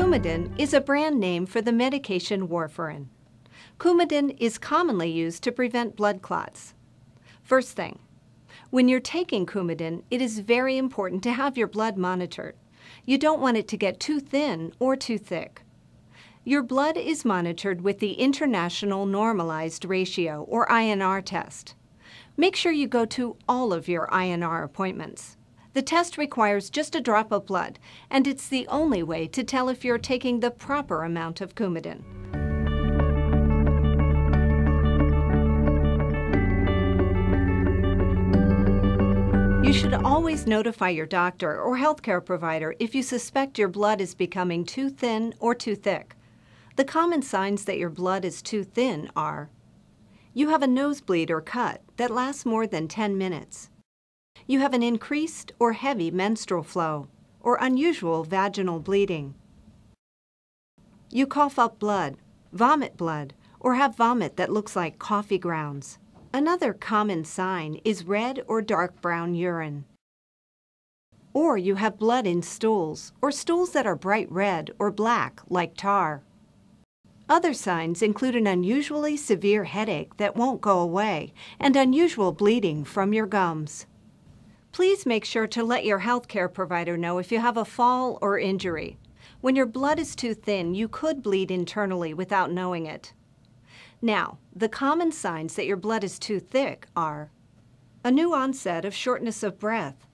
Coumadin is a brand name for the medication warfarin. Coumadin is commonly used to prevent blood clots. First thing, when you're taking Coumadin, it is very important to have your blood monitored. You don't want it to get too thin or too thick. Your blood is monitored with the International Normalized Ratio, or INR test. Make sure you go to all of your INR appointments. The test requires just a drop of blood, and it's the only way to tell if you're taking the proper amount of Coumadin. You should always notify your doctor or healthcare provider if you suspect your blood is becoming too thin or too thick. The common signs that your blood is too thin are: you have a nosebleed or cut that lasts more than 10 minutes. You have an increased or heavy menstrual flow or unusual vaginal bleeding. You cough up blood, vomit blood, or have vomit that looks like coffee grounds. Another common sign is red or dark brown urine. Or you have blood in stools, or stools that are bright red or black like tar. Other signs include an unusually severe headache that won't go away and unusual bleeding from your gums. Please make sure to let your healthcare provider know if you have a fall or injury. When your blood is too thin, you could bleed internally without knowing it. Now, the common signs that your blood is too thick are a new onset of shortness of breath,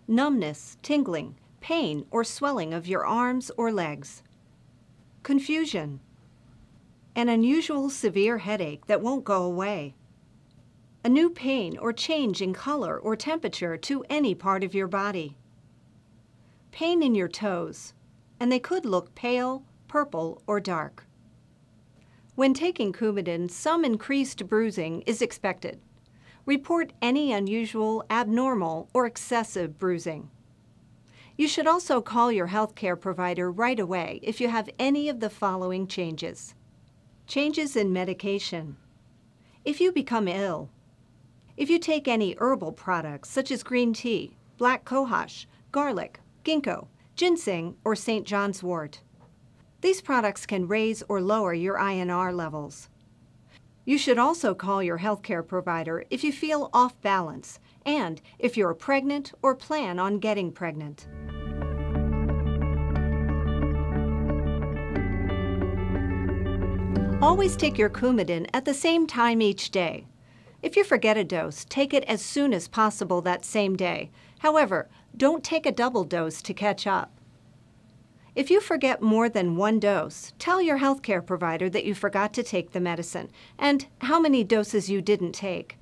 numbness, tingling, pain, or swelling of your arms or legs, confusion, an unusual severe headache that won't go away, a new pain or change in color or temperature to any part of your body, pain in your toes, and they could look pale, purple, or dark. When taking Coumadin, some increased bruising is expected. Report any unusual, abnormal, or excessive bruising. You should also call your healthcare provider right away if you have any of the following changes. Changes in medication. If you become ill. If you take any herbal products such as green tea, black cohosh, garlic, ginkgo, ginseng, or St. John's wort. These products can raise or lower your INR levels. You should also call your healthcare provider if you feel off balance and if you're pregnant or plan on getting pregnant. Always take your Coumadin at the same time each day. If you forget a dose, take it as soon as possible that same day. However, don't take a double dose to catch up. If you forget more than one dose, tell your healthcare provider that you forgot to take the medicine and how many doses you didn't take.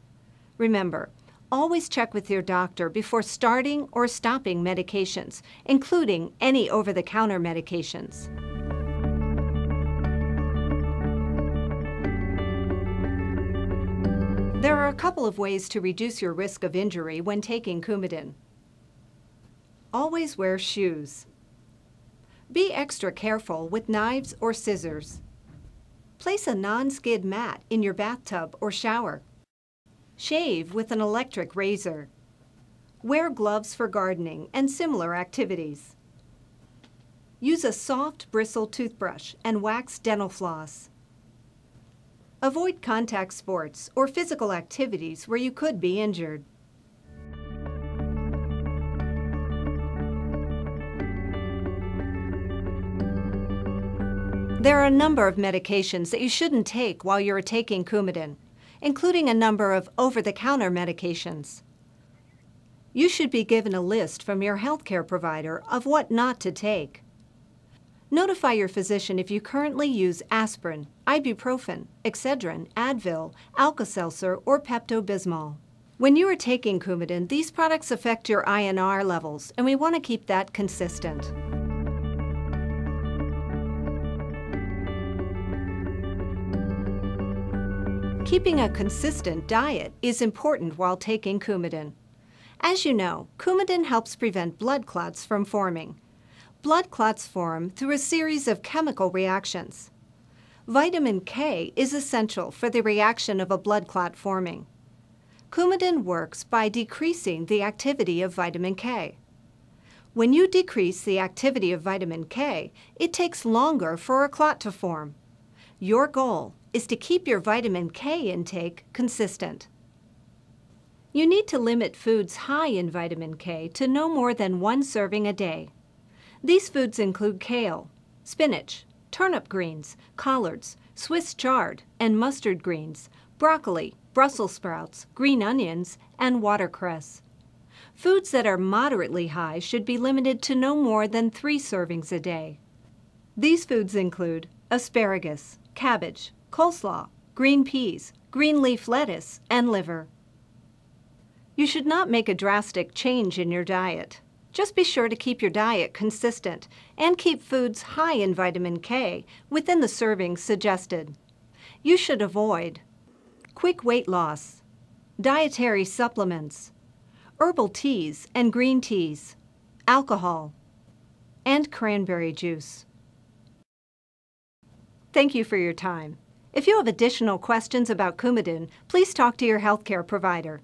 Remember, always check with your doctor before starting or stopping medications, including any over-the-counter medications. There are a couple of ways to reduce your risk of injury when taking Coumadin. Always wear shoes. Be extra careful with knives or scissors. Place a non-skid mat in your bathtub or shower. Shave with an electric razor. Wear gloves for gardening and similar activities. Use a soft bristle toothbrush and wax dental floss. Avoid contact sports or physical activities where you could be injured. There are a number of medications that you shouldn't take while you're taking Coumadin, including a number of over-the-counter medications. You should be given a list from your healthcare provider of what not to take. Notify your physician if you currently use aspirin, ibuprofen, Excedrin, Advil, Alka-Seltzer, or Pepto-Bismol. When you are taking Coumadin, these products affect your INR levels, and we want to keep that consistent. Keeping a consistent diet is important while taking Coumadin. As you know, Coumadin helps prevent blood clots from forming. Blood clots form through a series of chemical reactions. Vitamin K is essential for the reaction of a blood clot forming. Coumadin works by decreasing the activity of vitamin K. When you decrease the activity of vitamin K, it takes longer for a clot to form. Your goal is to keep your vitamin K intake consistent. You need to limit foods high in vitamin K to no more than 1 serving a day. These foods include kale, spinach, turnip greens, collards, Swiss chard, and mustard greens, broccoli, Brussels sprouts, green onions, and watercress. Foods that are moderately high should be limited to no more than 3 servings a day. These foods include asparagus, cabbage, coleslaw, green peas, green leaf lettuce, and liver. You should not make a drastic change in your diet. Just be sure to keep your diet consistent and keep foods high in vitamin K within the servings suggested. You should avoid quick weight loss, dietary supplements, herbal teas and green teas, alcohol, and cranberry juice. Thank you for your time. If you have additional questions about Coumadin, please talk to your healthcare provider.